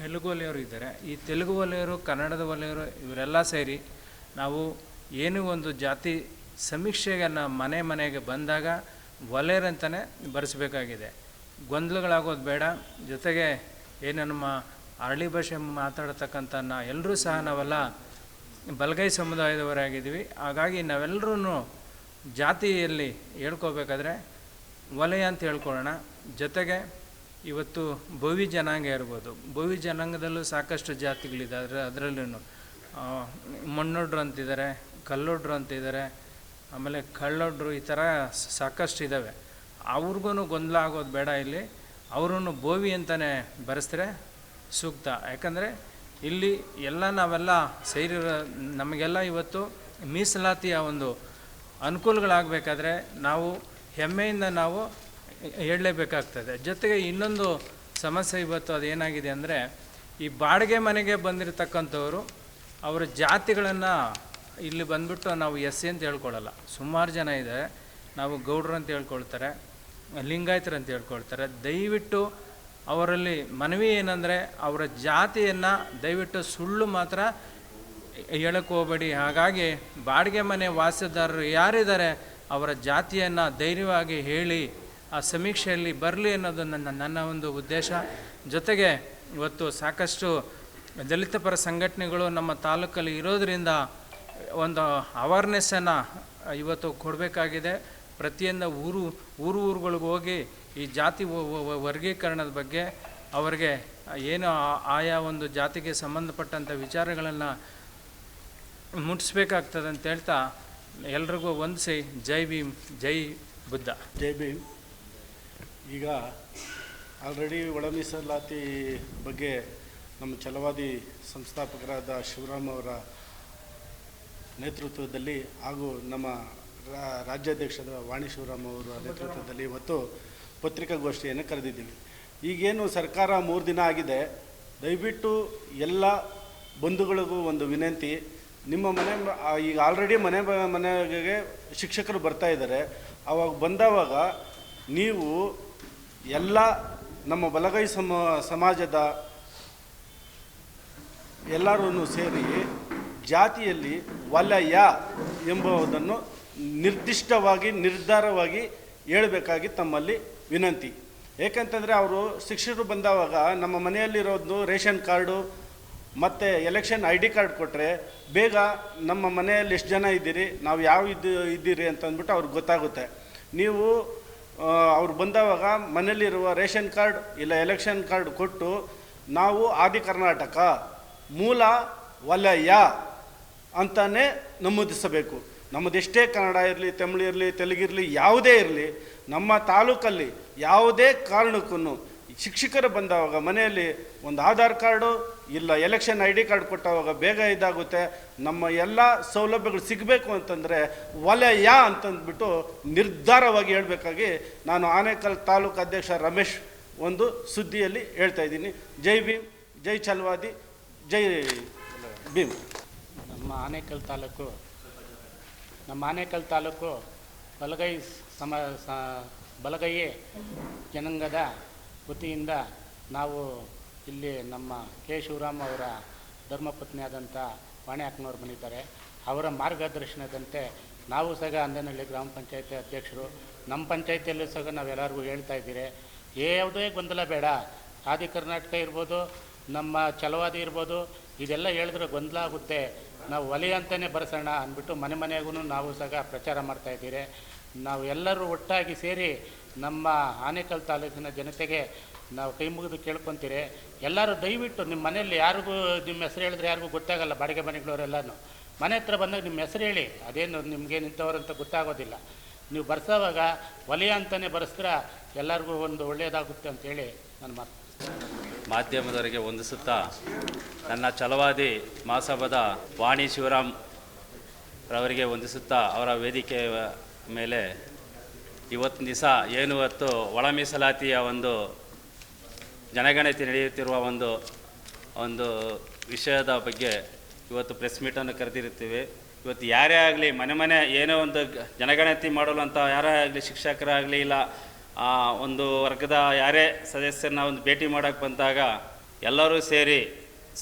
ತೆಲುಗು ವಲಯರು ಇದ್ದಾರೆ. ಈ ತೆಲುಗು ವಲಯರು, ಕನ್ನಡದ ವಲಯರು ಇವರೆಲ್ಲ ಸೇರಿ ನಾವು ಏನು ಒಂದು ಜಾತಿ ಸಮೀಕ್ಷೆಗೆ ಮನೆ ಮನೆಗೆ ಬಂದಾಗ ವಲಯರಂತಲೇ ಬರೆಸಬೇಕಾಗಿದೆ. ಗೊಂದಲಗಳಾಗೋದು ಬೇಡ. ಜೊತೆಗೆ ಏನು ನಮ್ಮ ಅರಳಿ ಭಾಷೆ ಮಾತಾಡತಕ್ಕಂಥ ಎಲ್ಲರೂ ಸಹ ನಾವೆಲ್ಲ ಬಲಗೈ ಸಮುದಾಯದವರಾಗಿದ್ದೀವಿ. ಹಾಗಾಗಿ ನಾವೆಲ್ಲರೂ ಜಾತಿಯಲ್ಲಿ ಹೇಳ್ಕೋಬೇಕಾದ್ರೆ ವಲಯ ಅಂತ ಹೇಳ್ಕೊಳ್ಳೋಣ. ಜೊತೆಗೆ ಇವತ್ತು ಬೋವಿ ಜನಾಂಗ ಇರ್ಬೋದು, ಬೋವಿ ಜನಾಂಗದಲ್ಲೂ ಸಾಕಷ್ಟು ಜಾತಿಗಳಿದೆ. ಅದರಲ್ಲೂ ಮಣ್ಣೊಡ್ರು ಅಂತಿದ್ದಾರೆ, ಕಲ್ಲೊಡ್ರು ಅಂತಿದ್ದಾರೆ, ಆಮೇಲೆ ಕಳ್ಳೊಡ್ರು, ಈ ಥರ ಸಾಕಷ್ಟು ಇದ್ದಾವೆ. ಅವ್ರಿಗೂ ಗೊಂದಲ ಆಗೋದು ಬೇಡ. ಇಲ್ಲಿ ಅವರನ್ನು ಬೋವಿ ಅಂತಲೇ ಬರೆಸಿದ್ರೆ ಸೂಕ್ತ. ಯಾಕಂದರೆ ಇಲ್ಲಿ ಎಲ್ಲ ನಾವೆಲ್ಲ ಸೇರಿರೋ ನಮಗೆಲ್ಲ ಇವತ್ತು ಮೀಸಲಾತಿಯ ಒಂದು ಅನುಕೂಲಗಳಾಗಬೇಕಾದ್ರೆ ನಾವು ಹೆಮ್ಮೆಯಿಂದ ನಾವು ಹೇಳಲೇಬೇಕಾಗ್ತದೆ. ಜೊತೆಗೆ ಇನ್ನೊಂದು ಸಮಸ್ಯೆ ಇವತ್ತು ಅದೇನಾಗಿದೆ ಅಂದರೆ, ಈ ಬಾಡಿಗೆ ಮನೆಗೆ ಬಂದಿರತಕ್ಕಂಥವರು ಅವರ ಜಾತಿಗಳನ್ನು ಇಲ್ಲಿ ಬಂದುಬಿಟ್ಟು ನಾವು ಎಸ್ ಅಂತ ಹೇಳ್ಕೊಳ್ಳಲ್ಲ. ಸುಮಾರು ಜನ ಇದ್ದಾರೆ, ನಾವು ಗೌಡ್ರು ಅಂತ ಹೇಳ್ಕೊಳ್ತಾರೆ, ಲಿಂಗಾಯತರು ಅಂತ ಹೇಳ್ಕೊಳ್ತಾರೆ. ದಯವಿಟ್ಟು ಅವರಲ್ಲಿ ಮನವಿ ಏನಂದರೆ, ಅವರ ಜಾತಿಯನ್ನು ದಯವಿಟ್ಟು ಸುಳ್ಳು ಮಾತ್ರ ಹೇಳಕ್ಕೆ ಹೋಗಬೇಡಿ. ಹಾಗಾಗಿ ಬಾಡಿಗೆ ಮನೆ ವಾಸದಾರರು ಯಾರಿದ್ದಾರೆ ಅವರ ಜಾತಿಯನ್ನು ಧೈರ್ಯವಾಗಿ ಹೇಳಿ ಆ ಸಮೀಕ್ಷೆಯಲ್ಲಿ ಬರಲಿ ಅನ್ನೋದು ನನ್ನ ಒಂದು ಉದ್ದೇಶ. ಜೊತೆಗೆ ಇವತ್ತು ಸಾಕಷ್ಟು ದಲಿತ ಪರ ಸಂಘಟನೆಗಳು ನಮ್ಮ ತಾಲೂಕಲ್ಲಿ ಇರೋದರಿಂದ ಒಂದು ಅವೇರ್ನೆಸ್ಸನ್ನು ಇವತ್ತು ಕೊಡಬೇಕಾಗಿದೆ. ಪ್ರತಿಯೊಂದು ಊರುಗಳಿಗೂ ಹೋಗಿ ಈ ಜಾತಿ ವರ್ಗೀಕರಣದ ಬಗ್ಗೆ ಅವರಿಗೆ ಏನು ಆಯಾ ಒಂದು ಜಾತಿಗೆ ಸಂಬಂಧಪಟ್ಟಂಥ ವಿಚಾರಗಳನ್ನು ಮುಟ್ಟಿಸ್ಬೇಕಾಗ್ತದೆ ಅಂತ ಹೇಳ್ತಾ ಎಲ್ರಿಗೂ ವಂದಿಸಿ ಜೈ ಭೀಮ್, ಜೈ ಬುದ್ಧ. ಜೈ ಭೀಮ್. ಈಗ ಆಲ್ರೆಡಿ ಒಳ ಮೀಸಲಾತಿ ಬಗ್ಗೆ ನಮ್ಮ ಛಲವಾದಿ ಸಂಸ್ಥಾಪಕರಾದ ಶಿವರಾಮ್ ಅವರ ನೇತೃತ್ವದಲ್ಲಿ ಹಾಗೂ ನಮ್ಮ ರಾಜ್ಯಾಧ್ಯಕ್ಷರ ವಾಣಿ ಶಿವರಾಮ್ ಅವರ ನೇತೃತ್ವದಲ್ಲಿ ಇವತ್ತು ಪತ್ರಿಕಾಗೋಷ್ಠಿಯನ್ನು ಕರೆದಿದ್ದೀವಿ. ಈಗೇನು ಸರ್ಕಾರ 3 ದಿನ ಆಗಿದೆ, ದಯವಿಟ್ಟು ಎಲ್ಲ ಬಂಧುಗಳಿಗೂ ಒಂದು ವಿನಂತಿ. ನಿಮ್ಮ ಈಗ ಆಲ್ರೆಡಿ ಮನೆಗೆ ಶಿಕ್ಷಕರು ಬರ್ತಾ ಇದ್ದಾರೆ. ಅವಾಗ ಬಂದವಾಗ ನೀವು ಎಲ್ಲ ನಮ್ಮ ಬಲಗೈ ಸಮಾಜದ ಎಲ್ಲರೂ ಸೇರಿ ಜಾತಿಯಲ್ಲಿ ವಲಯ ಎಂಬುದನ್ನು ನಿರ್ದಿಷ್ಟವಾಗಿ ನಿರ್ಧಾರವಾಗಿ ಹೇಳಬೇಕಾಗಿ ತಮ್ಮಲ್ಲಿ ವಿನಂತಿ. ಏಕೆಂತಂದರೆ ಅವರು ಶಿಕ್ಷಕರು ಬಂದವಾಗ ನಮ್ಮ ಮನೆಯಲ್ಲಿರೋದು ರೇಷನ್ ಕಾರ್ಡು ಮತ್ತು ಎಲೆಕ್ಷನ್ ID ಕಾರ್ಡ್ ಕೊಟ್ಟರೆ ಬೇಗ ನಮ್ಮ ಮನೆಯಲ್ಲಿ ಎಷ್ಟು ಜನ ಇದ್ದೀರಿ, ನಾವು ಇದ್ದೀರಿ ಅಂತಂದ್ಬಿಟ್ಟು ಅವ್ರಿಗೆ ಗೊತ್ತಾಗುತ್ತೆ. ನೀವು ಅವ್ರು ಬಂದವಾಗ ಮನೆಯಲ್ಲಿರುವ ರೇಷನ್ ಕಾರ್ಡ್ ಇಲ್ಲ ಎಲೆಕ್ಷನ್ ಕಾರ್ಡ್ ಕೊಟ್ಟು ನಾವು ಆದಿ ಕರ್ನಾಟಕ ಮೂಲ ವಲಯ ಅಂತಲೇ ನಮೂದಿಸಬೇಕು. ನಮ್ಮದೆಷ್ಟೇ ಕನ್ನಡ ಇರಲಿ, ತಮಿಳು ಇರಲಿ, ತೆಲುಗಿರಲಿ, ಯಾವುದೇ ಇರಲಿ, ನಮ್ಮ ತಾಲೂಕಲ್ಲಿ ಯಾವುದೇ ಕಾರಣಕ್ಕೂ ಶಿಕ್ಷಕರು ಬಂದವಾಗ ಮನೆಯಲ್ಲಿ ಒಂದು ಆಧಾರ್ ಕಾರ್ಡು ಇಲ್ಲ ಎಲೆಕ್ಷನ್ ID ಕಾರ್ಡ್ ಕೊಟ್ಟವಾಗ ಬೇಗ ಇದಾಗುತ್ತೆ. ನಮ್ಮ ಎಲ್ಲ ಸೌಲಭ್ಯಗಳು ಸಿಗಬೇಕು ಅಂತಂದರೆ ವಲಯ ಅಂತಂದ್ಬಿಟ್ಟು ನಿರ್ಧಾರವಾಗಿ ಹೇಳಬೇಕಾಗಿ ನಾನು ಆನೇಕಲ್ ತಾಲೂಕು ಅಧ್ಯಕ್ಷ ರಮೇಶ್ ಒಂದು ಸುದ್ದಿಯಲ್ಲಿ ಹೇಳ್ತಾ ಇದ್ದೀನಿ. ಜೈ ಭೀಮ್, ಜೈ ಛಲವಾದಿ, ಜೈ ಭೀಮ್. ನಮ್ಮ ಆನೇಕಲ್ ತಾಲೂಕು ಬಲಗೈ ಜನಾಂಗದ ವತಿಯಿಂದ ನಾವು ಇಲ್ಲಿ ನಮ್ಮ ಕೆ ಶಿವರಾಮ್ ಅವರ ಧರ್ಮಪತ್ನಿಯಾದಂಥ ವಾಣಿ ಅಕ್ಕನವ್ರು ಬಂದಿದ್ದಾರೆ. ಅವರ ಮಾರ್ಗದರ್ಶನದಂತೆ ನಾವು ಸಹ ಅಂದನಹಳ್ಳಿ ಗ್ರಾಮ ಪಂಚಾಯತಿ ಅಧ್ಯಕ್ಷರು. ನಮ್ಮ ಪಂಚಾಯತಿಯಲ್ಲೂ ಸಹ ನಾವೆಲ್ಲರಿಗೂ ಹೇಳ್ತಾ ಇದ್ದೀರಿ, ಯಾವುದೇ ಗೊಂದಲ ಬೇಡ. ಆದಿ ಕರ್ನಾಟಕ ಇರ್ಬೋದು, ನಮ್ಮ ಛಲವಾದಿ ಇರ್ಬೋದು, ಇದೆಲ್ಲ ಹೇಳಿದ್ರೆ ಗೊಂದಲ ಆಗುತ್ತೆ. ನಾವು ವಲಯ ಅಂತಲೇ ಬರೆಸೋಣ ಅಂದ್ಬಿಟ್ಟು ಮನೆ ಮನೆಗೂ ನಾವು ಸಹ ಪ್ರಚಾರ ಮಾಡ್ತಾಯಿದ್ದೀರಿ. ನಾವು ಎಲ್ಲರೂ ಒಟ್ಟಾಗಿ ಸೇರಿ ನಮ್ಮ ಆನೇಕಲ್ ತಾಲೂಕಿನ ಜನತೆಗೆ ನಾವು ಕೈ ಮುಗಿದು ಕೇಳ್ಕೊತೀರಿ. ಎಲ್ಲರೂ ದಯವಿಟ್ಟು ನಿಮ್ಮ ಮನೆಯಲ್ಲಿ ಯಾರಿಗೂ ನಿಮ್ಮ ಹೆಸರು ಹೇಳಿದ್ರೆ ಯಾರಿಗೂ ಗೊತ್ತಾಗಲ್ಲ. ಬಾಡಿಗೆ ಮನೆಗಳವರೆಲ್ಲನೂ ಮನೆ ಹತ್ರ ಬಂದಾಗ ನಿಮ್ಮ ಹೆಸರು ಹೇಳಿ, ಅದೇನು ನಿಮಗೆ ನಿಂತವ್ರಂತ ಗೊತ್ತಾಗೋದಿಲ್ಲ. ನೀವು ಬರ್ಸೋವಾಗ ವಲಯ ಅಂತಲೇ ಬರೆಸಿದ್ರೆ ಎಲ್ಲರಿಗೂ ಒಂದು ಒಳ್ಳೆಯದಾಗುತ್ತೆ ಅಂತೇಳಿ ನನ್ನ ಮಾತು. ಮಾಧ್ಯಮದವರಿಗೆ ವಂದಿಸುತ್ತಾ, ನನ್ನ ಛಲವಾದಿ ಮಹಾಸಭಾದ ವಾಣಿ ಶಿವರಾಮ್ ರವರಿಗೆ ವಂದಿಸುತ್ತಾ, ಅವರ ವೇದಿಕೆ ಮೇಲೆ ಇವತ್ತಿನ ದಿವಸ ಏನು ಇವತ್ತು ಒಳ ಮೀಸಲಾತಿಯ ಒಂದು ಜನಗಣತಿ ನಡೆಯುತ್ತಿರುವ ಒಂದು ವಿಷಯದ ಬಗ್ಗೆ ಇವತ್ತು ಪ್ರೆಸ್ ಮೀಟನ್ನು ಕರೆದಿರುತ್ತೇವೆ. ಇವತ್ತು ಯಾರೇ ಆಗಲಿ ಮನೆ ಏನೋ ಒಂದು ಜನಗಣತಿ ಮಾಡಲು ಅಂತ ಯಾರೇ ಆಗಲಿ, ಶಿಕ್ಷಕರಾಗಲಿ ಇಲ್ಲ ಒಂದು ವರ್ಗದ ಯಾರೇ ಸದಸ್ಯರನ್ನ ಒಂದು ಭೇಟಿ ಮಾಡೋಕ್ಕೆ ಬಂದಾಗ ಎಲ್ಲರೂ ಸೇರಿ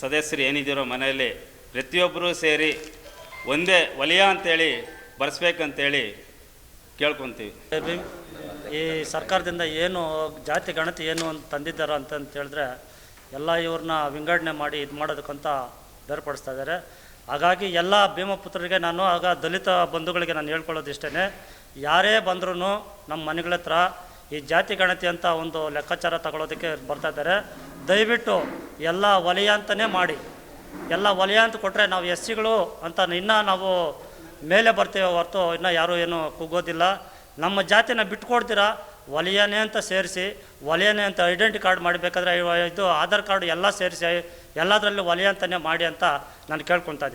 ಸದಸ್ಯರು ಏನಿದ್ದೀರೋ ಮನೆಯಲ್ಲಿ ಪ್ರತಿಯೊಬ್ಬರೂ ಸೇರಿ ಒಂದೇ ವಲಯ ಅಂತೇಳಿ ಬರೆಸ್ಬೇಕಂತೇಳಿ ಕೇಳ್ಕೊತೀವಿ. ಈ ಸರ್ಕಾರದಿಂದ ಏನು ಜಾತಿ ಗಣತಿ ಏನು ಅಂತ ತಂದಿದ್ದಾರೋ ಅಂತ ಹೇಳಿದ್ರೆ ಎಲ್ಲ ಇವ್ರನ್ನ ವಿಂಗಡಣೆ ಮಾಡಿ ಇದು ಮಾಡೋದಕ್ಕಂತ ಬೇರ್ಪಡಿಸ್ತಾ ಇದ್ದಾರೆ. ಹಾಗಾಗಿ ಎಲ್ಲ ಭೀಮಪುತ್ರರಿಗೆ ನಾನು ದಲಿತ ಬಂಧುಗಳಿಗೆ ನಾನು ಹೇಳ್ಕೊಳ್ಳೋದು ಇಷ್ಟೇ, ಯಾರೇ ಬಂದ್ರೂ ನಮ್ಮ ಮನೆಗಳ ಹತ್ರ ಈ ಜಾತಿ ಗಣತಿ ಅಂತ ಒಂದು ಲೆಕ್ಕಾಚಾರ ತಗೊಳ್ಳೋದಕ್ಕೆ ಬರ್ತಾ ಇದ್ದಾರೆ. ದಯವಿಟ್ಟು ಎಲ್ಲ ವಲಯ ಅಂತಲೇ ಮಾಡಿ. ಎಲ್ಲ ವಲಯ ಅಂತ ಕೊಟ್ಟರೆ ನಾವು ಎಸ್ ಸಿಗಳು ಅಂತ ಇನ್ನೂ ನಾವು ಮೇಲೆ ಬರ್ತೀವಿ ಹೊರತು ಇನ್ನೂ ಯಾರೂ ಏನು ಕುಗ್ಗೋದಿಲ್ಲ. ನಮ್ಮ ಜಾತಿನ ಬಿಟ್ಕೊಡ್ತೀರಾ, ವಲಯನೇ ಅಂತ ಸೇರಿಸಿ, ವಲಯನೇ ಅಂತ ಐಡೆಂಟಿ ಕಾರ್ಡ್ ಮಾಡಬೇಕಾದ್ರೆ ಇದು ಆಧಾರ್ ಕಾರ್ಡ್ ಎಲ್ಲ ಸೇರಿಸಿ ಎಲ್ಲದರಲ್ಲೂ ವಲಯ ಅಂತಲೇ ಮಾಡಿ ಅಂತ ನಾನು ಕೇಳ್ಕೊತಾ ಇದ್ದೀನಿ.